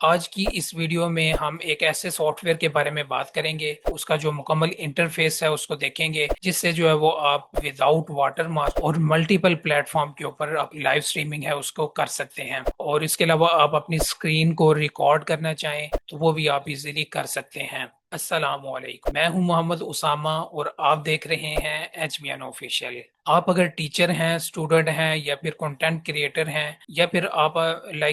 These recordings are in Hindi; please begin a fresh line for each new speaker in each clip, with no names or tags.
आज की इस वीडियो में हम एक ऐसे सॉफ्टवेयर के बारे में बात करेंगे, उसका जो मुकम्मल इंटरफेस है उसको देखेंगे, जिससे जो है वो आप विदाउट वाटरमार्क और मल्टीपल प्लेटफॉर्म के ऊपर अपनी लाइव स्ट्रीमिंग है उसको कर सकते हैं। और इसके अलावा आप अपनी स्क्रीन को रिकॉर्ड करना चाहें तो वो भी आप इजीली कर सकते हैं। अस्सलामुअलैकुम, मैं हूं मोहम्मद उसामा और आप देख रहे हैं एचबीएन ऑफिशियल। आप अगर टीचर हैं, स्टूडेंट हैं या फिर कंटेंट क्रिएटर हैं या फिर आप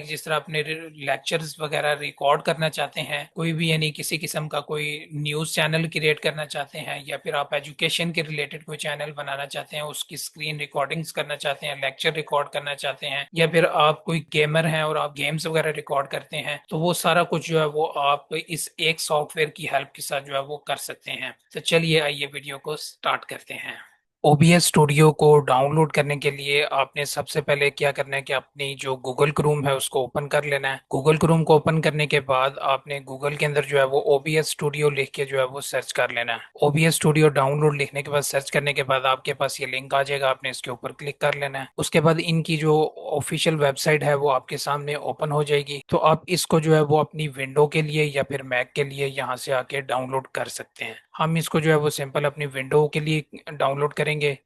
जिस तरह अपने लेक्चर्स वगैरह रिकॉर्ड करना चाहते हैं, कोई भी यानी किसी किस्म का कोई न्यूज़ चैनल क्रिएट करना चाहते हैं या फिर आप एजुकेशन के रिलेटेड कोई चैनल बनाना चाहते हैं, उसकी स्क्रीन रिकॉर्डिंग्स करना चाहते हैं, लेक्चर रिकॉर्ड करना चाहते हैं या फिर आप कोई गेमर हैं और आप गेम्स वगैरह रिकॉर्ड करते हैं, तो वो सारा कुछ जो है वो आप इस एक सॉफ्टवेयर की हेल्प के साथ जो है वो कर सकते हैं। तो चलिए आइए वीडियो को स्टार्ट करते हैं। OBS स्टूडियो को डाउनलोड करने के लिए आपने सबसे पहले क्या करना है कि अपनी जो गूगल क्रोम है उसको ओपन कर लेना है। गूगल क्रोम को ओपन करने के बाद आपने गूगल के अंदर जो है वो OBS स्टूडियो लिख के जो है वो सर्च कर लेना है। OBS स्टूडियो डाउनलोड लिखने के बाद सर्च करने के बाद आपके पास ये लिंक आ जाएगा, आपने इसके ऊपर क्लिक कर लेना है। उसके बाद इनकी जो ऑफिशियल वेबसाइट है वो आपके सामने ओपन हो जाएगी, तो आप इसको जो है वो अपनी विंडो के लिए या फिर मैक के लिए यहाँ से आके डाउनलोड कर सकते हैं। हम इसको जो है वो सिंपल अपनी विंडो के लिए डाउनलोड करेंगे।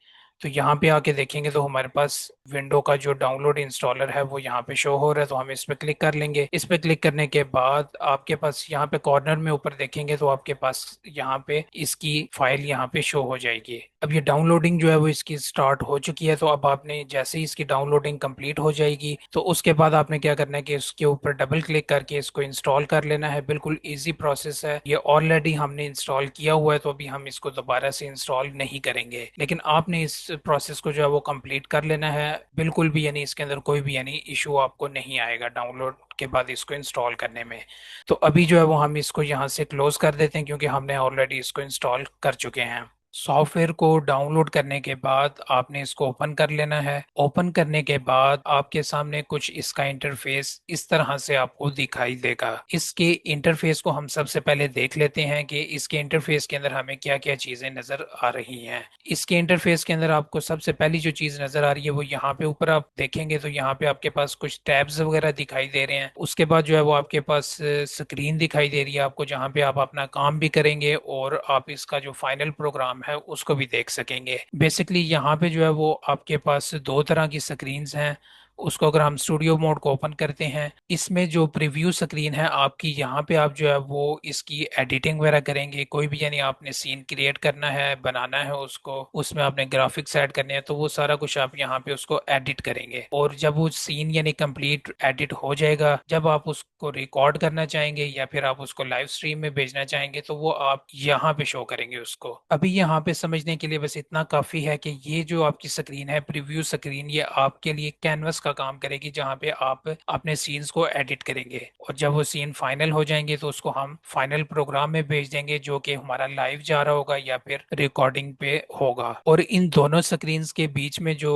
तो यहाँ पे आके देखेंगे तो हमारे पास विंडो का जो डाउनलोड इंस्टॉलर है वो यहाँ पे शो हो रहा है, तो हम इस पे क्लिक कर लेंगे। इस पे क्लिक करने के बाद आपके पास यहाँ पे कॉर्नर में ऊपर देखेंगे तो आपके पास यहाँ पे इसकी फाइल यहाँ पे शो हो जाएगी। अब ये डाउनलोडिंग जो है वो इसकी स्टार्ट हो चुकी है, तो अब आपने जैसे ही इसकी डाउनलोडिंग कंप्लीट हो जाएगी तो उसके बाद आपने क्या करना है कि इसके ऊपर डबल क्लिक करके इसको इंस्टॉल कर लेना है। बिल्कुल इजी प्रोसेस है, ये ऑलरेडी हमने इंस्टॉल किया हुआ है तो अभी हम इसको दोबारा से इंस्टॉल नहीं करेंगे, लेकिन आपने इस प्रोसेस को जो है वो कंप्लीट कर लेना है। बिल्कुल भी यानी इसके अंदर कोई भी यानी इशू आपको नहीं आएगा डाउनलोड के बाद इसको इंस्टॉल करने में। तो अभी जो है वो हम इसको यहाँ से क्लोज कर देते हैं क्योंकि हमने ऑलरेडी इसको इंस्टॉल कर चुके हैं। सॉफ्टवेयर को डाउनलोड करने के बाद आपने इसको ओपन कर लेना है। ओपन करने के बाद आपके सामने कुछ इसका इंटरफेस इस तरह से आपको दिखाई देगा। इसके इंटरफेस को हम सबसे पहले देख लेते हैं कि इसके इंटरफेस के अंदर हमें क्या क्या चीजें नजर आ रही हैं। इसके इंटरफेस के अंदर आपको सबसे पहली जो चीज नजर आ रही है वो यहाँ पे ऊपर आप देखेंगे तो यहाँ पे आपके पास कुछ टैब्स वगैरह दिखाई दे रहे हैं। उसके बाद जो है वो आपके पास स्क्रीन दिखाई दे रही है आपको, जहाँ पे आप अपना काम भी करेंगे और आप इसका जो फाइनल प्रोग्राम है उसको भी देख सकेंगे। बेसिकली यहाँ पे जो है वो आपके पास दो तरह की स्क्रीन्स हैं। उसको अगर हम स्टूडियो मोड को ओपन करते हैं, इसमें जो प्रीव्यू स्क्रीन है आपकी, यहाँ पे आप जो है वो इसकी एडिटिंग वगैरह करेंगे। कोई भी यानी आपने सीन क्रिएट करना है, बनाना है उसको, उसमें आपने ग्राफिक्स ऐड करने हैं, तो वो सारा कुछ आप यहाँ पे उसको एडिट करेंगे। और जब वो सीन यानी कंप्लीट एडिट हो जाएगा, जब आप उसको रिकॉर्ड करना चाहेंगे या फिर आप उसको लाइव स्ट्रीम में भेजना चाहेंगे तो वो आप यहाँ पे शो करेंगे उसको। अभी यहाँ पे समझने के लिए बस इतना काफी है कि ये जो आपकी स्क्रीन है प्रीव्यू स्क्रीन, ये आपके लिए कैनवस का काम करेगी, जहाँ पे आप अपने सीन्स को एडिट करेंगे और जब वो सीन फाइनल हो जाएंगे तो उसको हम फाइनल प्रोग्राम में भेज देंगे जो कि हमारा लाइव जा रहा होगा या फिर रिकॉर्डिंग पे होगा। और इन दोनों स्क्रीन्स के बीच में जो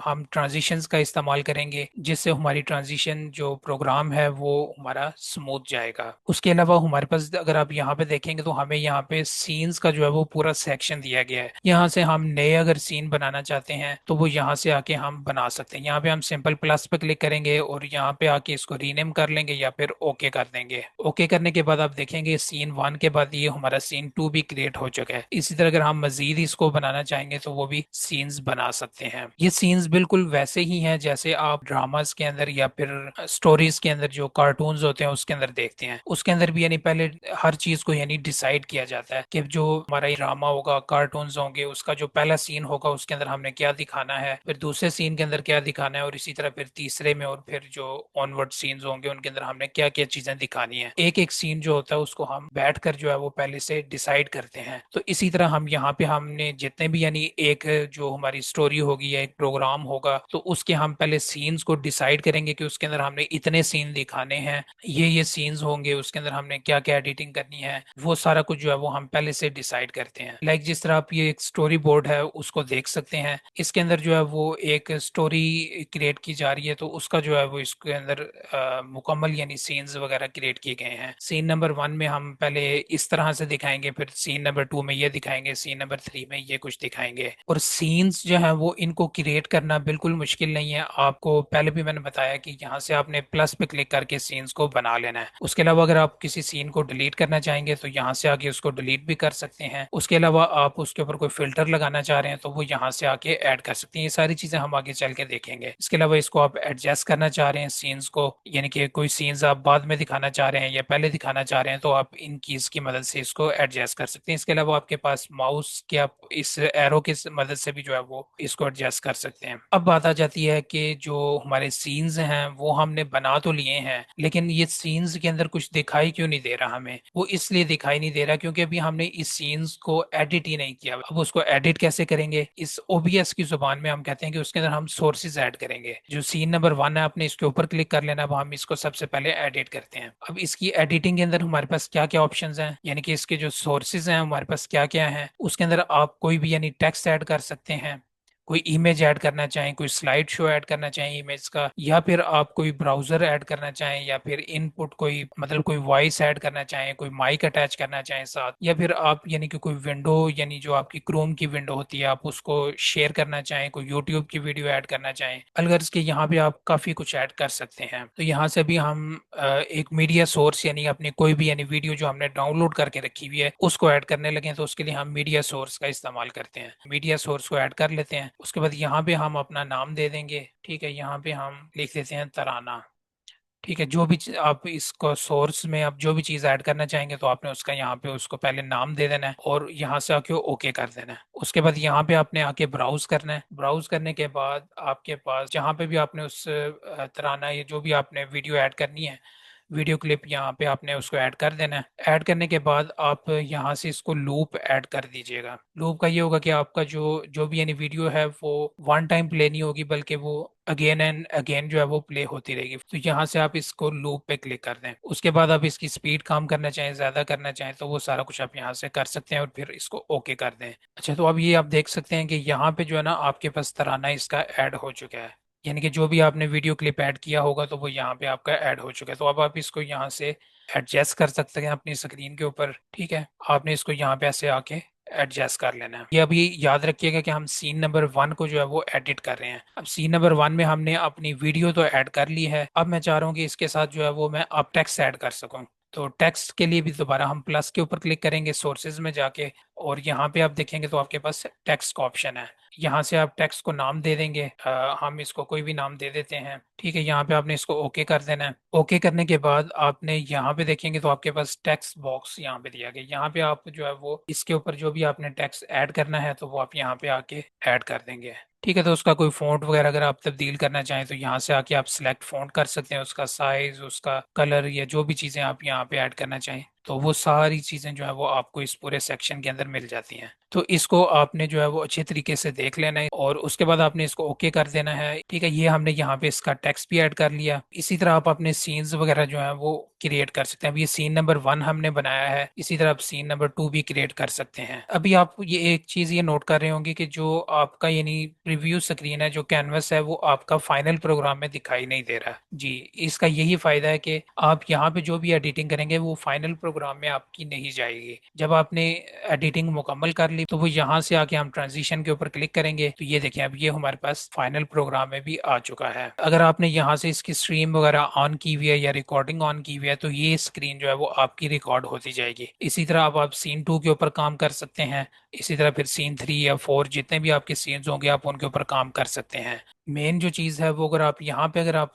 हम ट्रांजिशंस का इस्तेमाल करेंगे, जिससे हमारी ट्रांजिशन जो प्रोग्राम है वो हमारा स्मूथ जाएगा। उसके अलावा हमारे पास अगर आप यहाँ पे देखेंगे तो हमें यहाँ पे सीन्स का जो है वो पूरा सेक्शन दिया गया है। यहाँ से हम नए अगर सीन बनाना चाहते हैं तो वो यहाँ से आके हम बना सकते हैं। यहाँ पे हम सिंपल प्लस पे क्लिक करेंगे और यहाँ पे आके इसको रीनेम कर लेंगे या फिर ओके कर देंगे। ओके करने के बाद आप देखेंगे सीन 1 के बाद ये हमारा सीन 2 भी क्रिएट हो चुका है। इसी तरह अगर हम मजीद इसको बनाना चाहेंगे तो वो भी सीन्स बना सकते हैं। ये सीन्स बिल्कुल वैसे ही हैं जैसे आप ड्रामास के अंदर या फिर स्टोरीज के अंदर जो कार्टून्स होते हैं उसके अंदर देखते हैं। उसके अंदर भी यानी पहले हर चीज को यानी डिसाइड किया जाता है कि जो हमारा ड्रामा होगा, कार्टून्स होंगे, उसका जो पहला सीन होगा उसके अंदर हमने क्या दिखाना है, फिर दूसरे सीन के अंदर क्या दिखाना है और इसी तरह फिर तीसरे में और फिर जो ऑनवर्ड सीन्स होंगे उनके अंदर हमने क्या क्या चीजें दिखानी है। एक एक सीन जो होता है उसको हम बैठ कर जो है वो पहले से डिसाइड करते हैं। तो इसी तरह हम यहाँ पे हमने जितने भी यानी एक जो हमारी स्टोरी होगी या एक प्रोग्राम होगा तो उसके हम पहले सीन्स को डिसाइड करेंगे कि उसके अंदर हमने इतने सीन दिखाने हैं, ये सीन्स होंगे, उसके अंदर हमने क्या क्या एडिटिंग करनी है, वो सारा कुछ जो है वो हम पहले से डिसाइड करते हैं। जिस तरह आप ये एक स्टोरी बोर्ड है उसको देख सकते हैं, इसके अंदर जो है वो एक स्टोरी क्रिएट की जा रही है, तो उसका जो है वो इसके अंदर मुकम्मल यानी सीन्स वगैरह क्रिएट किए गए हैं। सीन नंबर 1 में हम पहले इस तरह से दिखाएंगे, फिर सीन नंबर 2 में ये दिखाएंगे, सीन नंबर 3 में ये कुछ दिखाएंगे। और सीन्स जो है वो इनको क्रिएट करना बिल्कुल मुश्किल नहीं है। आपको पहले भी मैंने बताया कि यहाँ से आपने प्लस पे क्लिक करके सीन्स को बना लेना है। उसके अलावा अगर आप किसी सीन को डिलीट करना चाहेंगे तो यहाँ से आके उसको डिलीट भी कर सकते हैं। उसके अलावा आप उसके ऊपर कोई फिल्टर लगाना चाह रहे हैं तो वो यहाँ से आके ऐड कर सकते हैं। ये सारी चीजें हम आगे चल के देखेंगे। इसके अलावा इसको आप एडजस्ट करना चाह रहे हैं सीन्स को, यानी कि कोई सीन्स आप बाद में दिखाना चाह रहे हैं या पहले दिखाना चाह रहे हैं, तो आप इन कीज की मदद से इसको एडजस्ट कर सकते हैं। इसके अलावा आपके पास माउस के आप इस एरो की मदद से भी जो है वो इसको एडजस्ट कर सकते हैं। अब बात आ जाती है कि जो हमारे सीन्स हैं वो हमने बना तो लिए हैं, लेकिन ये सीन्स के अंदर कुछ दिखाई क्यों नहीं दे रहा हमें? वो इसलिए दिखाई नहीं दे रहा क्योंकि अभी हमने इस सीन्स को एडिट ही नहीं किया। अब उसको एडिट कैसे करेंगे? इस ओबीएस की जुबान में हम कहते हैं कि उसके अंदर हम सोर्सेज ऐड करेंगे। जो सीन नंबर 1 है आपने इसके ऊपर क्लिक कर लेना। अब हम इसको सबसे पहले एडिट करते हैं। अब इसकी एडिटिंग के अंदर हमारे पास क्या क्या ऑप्शंस हैं, यानी कि इसके जो सोर्सेज हैं हमारे पास क्या क्या हैं, उसके अंदर आप कोई भी यानी टेक्स्ट ऐड कर सकते हैं, कोई इमेज ऐड करना चाहें, कोई स्लाइड शो ऐड करना चाहें इमेज का, या फिर आप कोई ब्राउजर ऐड करना चाहें, या फिर इनपुट कोई मतलब कोई वॉइस ऐड करना चाहें, कोई माइक अटैच करना चाहें साथ, या फिर आप यानी कि कोई विंडो यानी जो आपकी क्रोम की विंडो होती है आप उसको शेयर करना चाहें, कोई यूट्यूब की वीडियो ऐड करना चाहें। अलगर इसके यहाँ पे आप काफी कुछ ऐड कर सकते हैं। तो यहाँ से भी हम एक मीडिया सोर्स यानी अपनी कोई भी यानी वीडियो जो हमने डाउनलोड करके रखी हुई है उसको ऐड करने लगे, तो उसके लिए हम मीडिया सोर्स का इस्तेमाल करते हैं। मीडिया सोर्स को ऐड कर लेते हैं। उसके बाद यहाँ पे हम अपना नाम दे देंगे। ठीक है, यहाँ पे हम लिख देते हैं तराना। ठीक है, जो भी आप इसको सोर्स में आप जो भी चीज ऐड करना चाहेंगे तो आपने उसका यहाँ पे उसको पहले नाम दे देना है और यहाँ से आके ओके कर देना है। उसके बाद यहाँ पे आपने आके ब्राउज करना है। ब्राउज करने के बाद आपके पास जहाँ पे भी आपने उस तराना या जो भी आपने वीडियो ऐड करनी है, वीडियो क्लिप यहाँ पे आपने उसको ऐड कर देना है। ऐड करने के बाद आप यहाँ से इसको लूप ऐड कर दीजिएगा। लूप का ये होगा कि आपका जो जो भी यानी वीडियो है वो वन टाइम प्ले नहीं होगी, बल्कि वो अगेन एंड अगेन जो है वो प्ले होती रहेगी। तो यहाँ से आप इसको लूप पे क्लिक कर दें। उसके बाद आप इसकी स्पीड कम करना चाहें, ज्यादा करना चाहें, तो वो सारा कुछ आप यहाँ से कर सकते हैं और फिर इसको ओके कर दें। अच्छा, तो अब ये आप देख सकते हैं कि यहाँ पे जो है ना आपके पास तराना इसका ऐड हो चुका है, यानी कि जो भी आपने वीडियो क्लिप ऐड किया होगा तो वो यहाँ पे आपका ऐड हो चुका है। तो अब आप इसको यहाँ से एडजस्ट कर सकते हैं अपनी स्क्रीन के ऊपर। ठीक है, आपने इसको यहाँ पे ऐसे आके एडजस्ट कर लेना है। ये अभी याद रखिएगा कि हम सीन नंबर 1 को जो है वो एडिट कर रहे हैं। अब सीन नंबर 1 में हमने अपनी वीडियो तो ऐड कर ली है। अब मैं चाह रहा हूँ कि इसके साथ जो है वो मैं अब टेक्स्ट ऐड कर सकूँ। तो टेक्स्ट के लिए भी दोबारा हम प्लस के ऊपर क्लिक करेंगे सोर्सेज में जाके, और यहाँ पे आप देखेंगे तो आपके पास टेक्स्ट का ऑप्शन है। यहाँ से आप टेक्स्ट को नाम दे देंगे। हम इसको कोई भी नाम दे देते हैं। ठीक है, यहाँ पे आपने इसको ओके कर देना है। ओके करने के बाद आपने यहाँ पे देखेंगे तो आपके पास टेक्स्ट बॉक्स यहाँ पे दिया गया। यहाँ पे आप जो है वो इसके ऊपर जो भी आपने टेक्स्ट ऐड करना है तो वो आप यहाँ पे आके ऐड कर देंगे। ठीक है, तो उसका कोई फ़ॉन्ट वगैरह अगर आप तब्दील करना चाहें तो यहाँ से आके आप सिलेक्ट फ़ॉन्ट कर सकते हैं, उसका साइज, उसका कलर, या जो भी चीज़ें आप यहाँ पे ऐड करना चाहें तो वो सारी चीज़ें जो है वो आपको इस पूरे सेक्शन के अंदर मिल जाती हैं। तो इसको आपने जो है वो अच्छे तरीके से देख लेना है और उसके बाद आपने इसको ओके कर देना है। ठीक है, ये हमने यहाँ पे इसका टेक्स्ट भी ऐड कर लिया। इसी तरह आप अपने सीन्स वगैरह जो है वो क्रिएट कर सकते हैं। अब ये सीन नंबर 1 हमने बनाया है, इसी तरह आप सीन नंबर 2 भी क्रिएट कर सकते हैं। अभी आप ये एक चीज ये नोट कर रहे होंगे कि जो आपका यानी प्रीव्यू स्क्रीन है, जो कैनवस है, वो आपका फाइनल प्रोग्राम में दिखाई नहीं दे रहा जी। इसका यही फायदा है कि आप यहाँ पे जो भी एडिटिंग करेंगे वो फाइनल प्रोग्राम में आपकी नहीं जाएगी। जब आपने एडिटिंग मुकम्मल कर ली तो वो यहाँ से आके हम ट्रांजिशन के ऊपर क्लिक करेंगे तो ये देखें अब ये हमारे पास फाइनल प्रोग्राम में भी आ चुका है। अगर आपने यहाँ से इसकी स्ट्रीम वगैरह ऑन की हुई है या रिकॉर्डिंग ऑन की हुई है तो ये स्क्रीन जो है वो आपकी रिकॉर्ड होती जाएगी। इसी तरह अब आप सीन 2 के ऊपर काम कर सकते हैं। इसी तरह फिर सीन 3 या 4 जितने भी आपके सीन्स होंगे आप उनके ऊपर काम कर सकते हैं। मेन जो चीज़ है वो अगर आप यहाँ पे अगर आप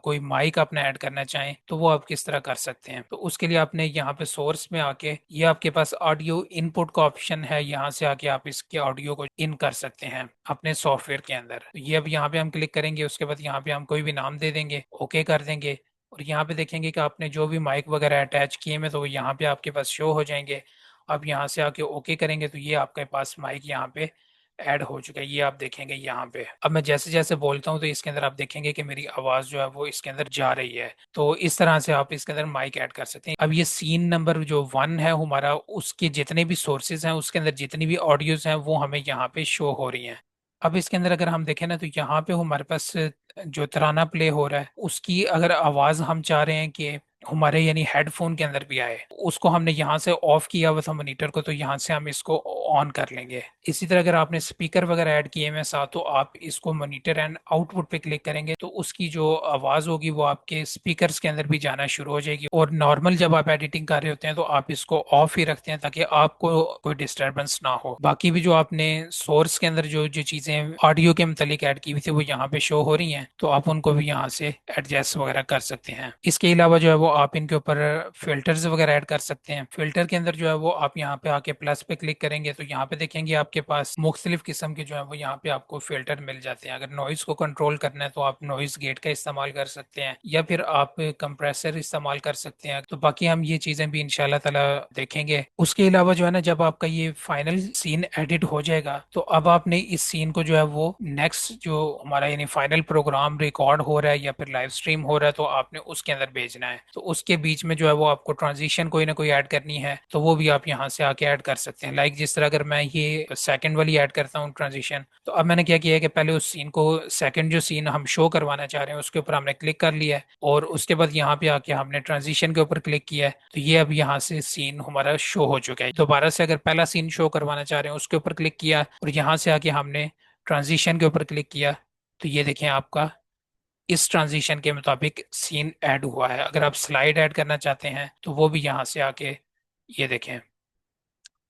कोई माइक अपना ऐड करना चाहें तो वो आप किस तरह कर सकते हैं, तो उसके लिए आपने यहाँ पे सोर्स में आके ये आपके पास ऑडियो इनपुट का ऑप्शन है, यहाँ से आके आप इसके ऑडियो को इन कर सकते हैं अपने सॉफ्टवेयर के अंदर। तो ये अब यहाँ पे हम क्लिक करेंगे, उसके बाद यहाँ पे हम कोई भी नाम दे देंगे, ओके कर देंगे, और यहाँ पे देखेंगे कि आपने जो भी माइक वगैरह अटैच किए हैं तो वो यहाँ पे आपके पास शो हो जाएंगे। अब यहाँ से आके ओके करेंगे तो ये आपके पास माइक यहाँ पे ऐड हो चुका है, ये आप देखेंगे यहाँ पे। अब मैं जैसे जैसे बोलता हूँ तो इसके अंदर आप देखेंगे कि मेरी आवाज जो है वो इसके अंदर जा रही है। तो इस तरह से आप इसके अंदर माइक ऐड कर सकते हैं। अब ये सीन नंबर जो 1 है हमारा, उसके जितने भी सोर्सेज हैं उसके अंदर जितनी भी ऑडियोज हैं वो हमें यहाँ पे शो हो रही हैं। अब इसके अंदर अगर हम देखें ना तो यहाँ पे हमारे पास जो तराना प्ले हो रहा है उसकी अगर आवाज हम चाह रहे हैं कि हमारे यानी हेडफोन के अंदर भी आए, उसको हमने यहाँ से ऑफ किया हुआ था मॉनिटर को, तो यहाँ से हम इसको ऑन कर लेंगे। इसी तरह अगर आपने स्पीकर वगैरह ऐड किए हुए साथ, तो आप इसको मॉनिटर एंड आउटपुट पे क्लिक करेंगे तो उसकी जो आवाज होगी वो आपके स्पीकर्स के अंदर भी जाना शुरू हो जाएगी। और नॉर्मल जब आप एडिटिंग कर रहे होते हैं तो आप इसको ऑफ ही रखते हैं ताकि आपको कोई डिस्टरबेंस ना हो। बाकी भी जो आपने सोर्स के अंदर जो जो चीजें ऑडियो के मतलब ऐड की हुई थी वो यहाँ पे शो हो रही हैं, तो आप उनको भी यहाँ से एडजस्ट वगैरह कर सकते हैं। इसके अलावा जो है वो आप इनके ऊपर फिल्टर्स वगैरह ऐड कर सकते हैं। फिल्टर के अंदर जो है वो आप यहाँ पे आके प्लस पे क्लिक करेंगे तो यहाँ पे देखेंगे आपके पास मुख्तलिफ किस्म के जो है वो यहाँ पे आपको फिल्टर मिल जाते हैं। अगर नॉइज को कंट्रोल करना है तो आप नॉइज गेट का इस्तेमाल कर सकते हैं, या फिर आप कंप्रेसर इस्तेमाल कर सकते हैं। तो बाकी हम ये चीजें भी इंशाल्लाह ताला देखेंगे। उसके अलावा जो है ना, जब आपका ये फाइनल सीन एडिट हो जाएगा तो अब आपने इस सीन को जो है वो नेक्स्ट जो हमारा यानी फाइनल प्रोग्राम रिकॉर्ड हो रहा है या फिर लाइव स्ट्रीम हो रहा है तो आपने उसके अंदर भेजना है। तो उसके बीच में जो है वो आपको ट्रांजिशन कोई ना कोई ऐड करनी है तो वो भी आप यहाँ से आके ऐड कर सकते हैं। लाइक जिस तरह अगर मैं ये सेकंड वाली ऐड करता हूँ ट्रांजिशन, तो अब मैंने क्या किया है कि पहले उस सीन को, सेकंड जो सीन हम शो करवाना चाह रहे हैं उसके ऊपर हमने क्लिक कर लिया है, और उसके बाद यहाँ पे आके हमने ट्रांजिशन के ऊपर क्लिक किया है, तो ये अब यहाँ से सीन हमारा शो हो चुका है। दोबारा से अगर पहला सीन शो करवाना चाह रहे हैं उसके ऊपर क्लिक किया और यहाँ से आके हमने ट्रांजिशन के ऊपर क्लिक किया, तो ये देखें आपका इस ट्रांजिशन के मुताबिक सीन ऐड हुआ है। अगर आप स्लाइड ऐड करना चाहते हैं तो वो भी यहाँ से आके ये देखें,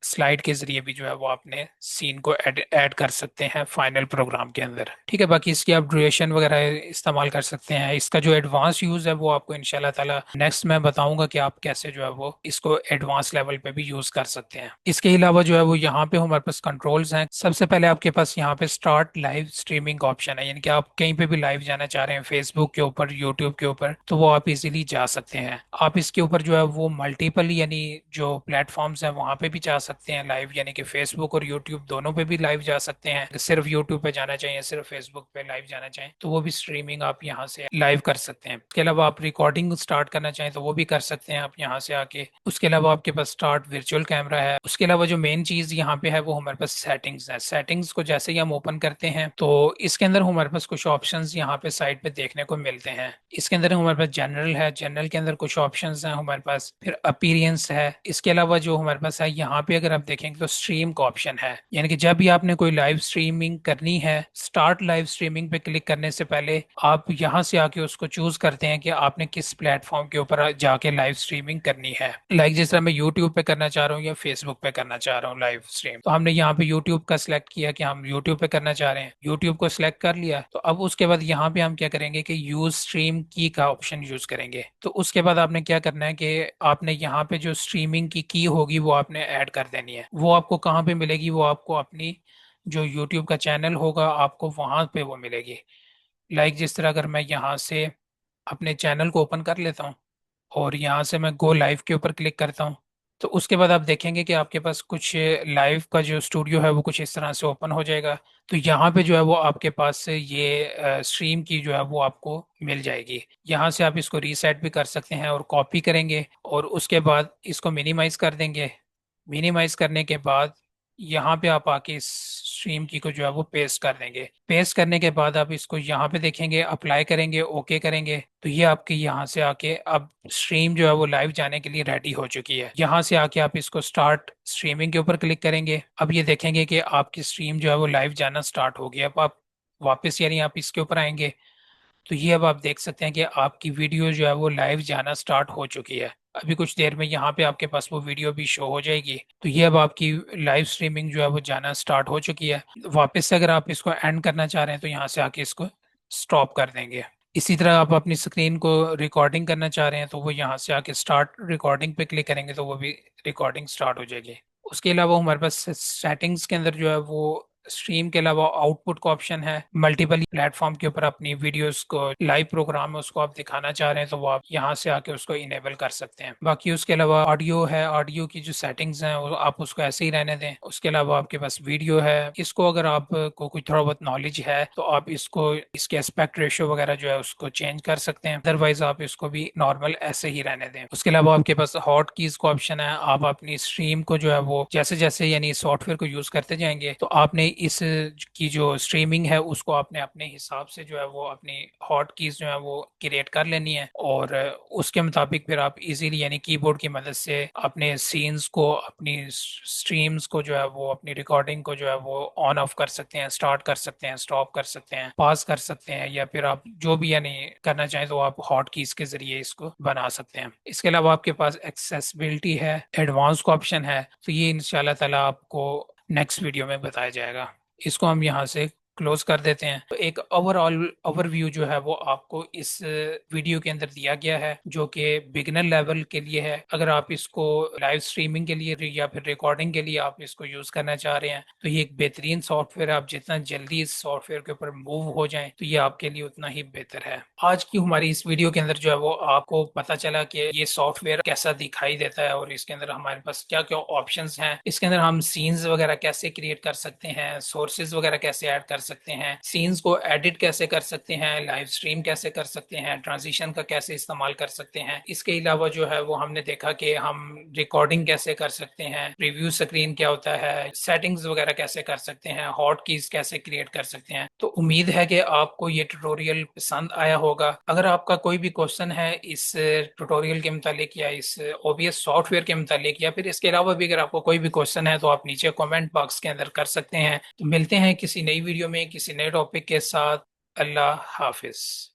स्लाइड के जरिए भी जो है वो आपने सीन को ऐड कर सकते हैं फाइनल प्रोग्राम के अंदर। ठीक है, बाकी इसकी आप ड्यूरेशन वगैरह इस्तेमाल कर सकते हैं। इसका जो एडवांस यूज है वो आपको इंशाल्लाह ताला नेक्स्ट मैं बताऊंगा कि आप कैसे जो है वो इसको एडवांस लेवल पे भी यूज कर सकते हैं। इसके अलावा जो है वो यहाँ पे हमारे पास कंट्रोल्स हैं। सबसे पहले आपके पास यहाँ पे स्टार्ट लाइव स्ट्रीमिंग का ऑप्शन है, यानी कि आप कहीं पे भी लाइव जाना चाह रहे हैं फेसबुक के ऊपर, यूट्यूब के ऊपर, तो वो आप इजीली जा सकते हैं। आप इसके ऊपर जो है वो मल्टीपल यानी जो प्लेटफॉर्म्स हैं वहां पे भी जा सकते हैं लाइव, यानी कि फेसबुक और यूट्यूब दोनों पे भी लाइव जा सकते हैं। सिर्फ यूट्यूब पे जाना चाहिए, सिर्फ फेसबुक पे लाइव जाना चाहें तो वो भी स्ट्रीमिंग आप यहाँ से लाइव कर सकते हैं। इसके अलावा आप रिकॉर्डिंग स्टार्ट करना चाहें तो वो भी कर सकते हैं आप यहाँ से आके। उसके अलावा आपके पास स्टार्ट वर्चुअल कैमरा है। उसके अलावा जो मेन चीज यहाँ पे है वो हमारे पास सेटिंग्स है। सेटिंग्स को जैसे ही हम ओपन करते हैं तो इसके अंदर हमारे पास कुछ ऑप्शंस यहाँ पे साइड पे देखने को मिलते हैं। इसके अंदर हमारे पास जनरल है, जनरल के अंदर कुछ ऑप्शंस हैं हमारे पास, फिर अपीरियंस है। इसके अलावा जो हमारे पास है यहाँ पे अगर आप देखेंगे तो स्ट्रीम का ऑप्शन है, यानी कि जब भी आपने कोई लाइव स्ट्रीमिंग करनी है, स्टार्ट लाइव स्ट्रीमिंग पे क्लिक करने से पहले आप यहाँ से आके उसको चूज करते हैं कि आपने किस प्लेटफॉर्म के ऊपर जाके लाइव स्ट्रीमिंग करनी है। लाइक जिस तरह मैं यूट्यूब पे करना चाह रहा हूँ या फेसबुक पे करना चाह रहा हूँ लाइव स्ट्रीम, तो हमने यहाँ पे यूट्यूब का सिलेक्ट किया कि हम यूट्यूब पे करना चाह रहे हैं, यूट्यूब को सिलेक्ट कर लिया। तो अब उसके बाद यहाँ पे हम क्या करेंगे कि यूज स्ट्रीम की का ऑप्शन यूज करेंगे। तो उसके बाद आपने क्या करना है कि आपने यहाँ पे जो स्ट्रीमिंग की होगी वो आपने ऐड कर देनी है। वो आपको कहाँ पे मिलेगी? वो आपको अपनी जो यूट्यूब का चैनल होगा आपको वहां पे वो मिलेगी। लाइक जिस तरह अगर मैं यहाँ से अपने चैनल को ओपन कर लेता हूँ और यहाँ से मैं गो लाइव के ऊपर क्लिक करता हूँ, तो उसके बाद आप देखेंगे कि आपके पास कुछ लाइव का जो स्टूडियो है वो कुछ इस तरह से ओपन हो जाएगा। तो यहाँ पे जो है वो आपके पास से ये स्ट्रीम की जो है वो आपको मिल जाएगी। यहाँ से आप इसको रीसेट भी कर सकते हैं और कॉपी करेंगे और उसके बाद इसको मिनिमाइज कर देंगे। मिनिमाइज करने के बाद यहाँ पे आप आके इस स्ट्रीम की को जो है वो पेस्ट कर देंगे। पेस्ट करने के बाद आप इसको यहाँ पे देखेंगे, अप्लाई करेंगे, ओके करेंगे, तो ये आपके यहाँ से आके अब स्ट्रीम जो है वो लाइव जाने के लिए रेडी हो चुकी है। यहाँ से आके आप इसको स्टार्ट स्ट्रीमिंग के ऊपर क्लिक करेंगे। अब ये देखेंगे कि आपकी स्ट्रीम जो है वो लाइव जाना स्टार्ट हो गया। अब आप वापस यानी आप इसके ऊपर आएंगे तो ये अब आप देख सकते हैं कि आपकी वीडियो जो है वो लाइव जाना स्टार्ट हो चुकी है। अभी कुछ देर में यहाँ पे आपके पास वो वीडियो भी शो हो जाएगी। तो ये अब आपकी लाइव स्ट्रीमिंग जो है वो जाना स्टार्ट हो चुकी है। वापस से अगर आप इसको एंड करना चाह रहे हैं तो यहाँ से आके इसको स्टॉप कर देंगे। इसी तरह आप अपनी स्क्रीन को रिकॉर्डिंग करना चाह रहे हैं तो वो यहाँ से आके स्टार्ट रिकॉर्डिंग पे क्लिक करेंगे तो वो भी रिकॉर्डिंग स्टार्ट हो जाएगी। उसके अलावा हमारे पास सेटिंग्स के अंदर जो है वो स्ट्रीम के अलावा आउटपुट का ऑप्शन है। मल्टीपल प्लेटफॉर्म के ऊपर अपनी वीडियोस को, लाइव प्रोग्राम है उसको आप दिखाना चाह रहे हैं तो वो आप यहाँ से आके उसको इनेबल कर सकते हैं। बाकी उसके अलावा ऑडियो है, ऑडियो की जो सेटिंग्स हैं वो आप उसको ऐसे ही रहने दें। उसके अलावा आपके पास वीडियो है, इसको अगर आपको कोई थोड़ा बहुत नॉलेज है तो आप इसको, इसके एस्पेक्ट रेशियो वगैरह जो है उसको चेंज कर सकते हैं, अदरवाइज आप इसको भी नॉर्मल ऐसे ही रहने दें। उसके अलावा आपके पास हॉट कीज का ऑप्शन है। आप अपनी स्ट्रीम को जो है वो जैसे जैसे यानी सॉफ्टवेयर को यूज करते जाएंगे तो आपने इस की जो स्ट्रीमिंग है उसको आपने अपने हिसाब से जो है वो अपनी हॉट कीज जो है वो क्रिएट कर लेनी है, और उसके मुताबिक फिर आप इजीली यानी कीबोर्ड की मदद से अपने सीन्स को, अपनी स्ट्रीम्स को जो है वो, अपनी रिकॉर्डिंग को जो है वो ऑन ऑफ कर सकते हैं, स्टार्ट कर सकते हैं, स्टॉप कर सकते हैं, पॉज कर सकते हैं, या फिर आप जो भी यानी करना चाहें तो आप हॉट कीज के जरिए इसको बना सकते हैं। इसके अलावा आपके पास एक्सेसिबिलिटी है, एडवांस का ऑप्शन है, तो ये इंशाल्लाह ताला आपको नेक्स्ट वीडियो में बताया जाएगा। इसको हम यहाँ से क्लोज कर देते हैं। तो एक ओवरऑल ओवरव्यू जो है वो आपको इस वीडियो के अंदर दिया गया है, जो कि बिगिनर लेवल के लिए है। अगर आप इसको लाइव स्ट्रीमिंग के लिए या फिर रिकॉर्डिंग के लिए आप इसको यूज करना चाह रहे हैं तो ये एक बेहतरीन सॉफ्टवेयर है। आप जितना जल्दी इस सॉफ्टवेयर के ऊपर मूव हो जाएं तो ये आपके लिए उतना ही बेहतर है। आज की हमारी इस वीडियो के अंदर जो है वो आपको पता चला कि ये सॉफ्टवेयर कैसा दिखाई देता है और इसके अंदर हमारे पास क्या क्या ऑप्शंस हैं। इसके अंदर हम सीन्स वगैरह कैसे क्रिएट कर सकते हैं, सोर्सेज वगैरह कैसे ऐड कर सकते हैं, सीन्स को एडिट कैसे कर सकते हैं, लाइव स्ट्रीम कैसे कर सकते हैं, ट्रांजिशन का कैसे इस्तेमाल कर सकते हैं। इसके अलावा जो है वो हमने देखा कि हम रिकॉर्डिंग कैसे कर सकते हैं, प्रीव्यू स्क्रीन क्या होता है, सेटिंग्स वगैरह कैसे कर सकते हैं, हॉट कीज कैसे क्रिएट कर सकते हैं। तो उम्मीद है कि आपको ये ट्यूटोरियल पसंद आया होगा। अगर आपका कोई भी क्वेश्चन है इस ट्यूटोरियल के मुतालिक या इस OBS सॉफ्टवेयर के मुतालिक, या फिर इसके अलावा भी अगर आपको कोई भी क्वेश्चन है तो आप नीचे कमेंट बॉक्स के अंदर कर सकते हैं। तो मिलते हैं किसी नई वीडियो में किसी नए टॉपिक के साथ। अल्लाह हाफिज।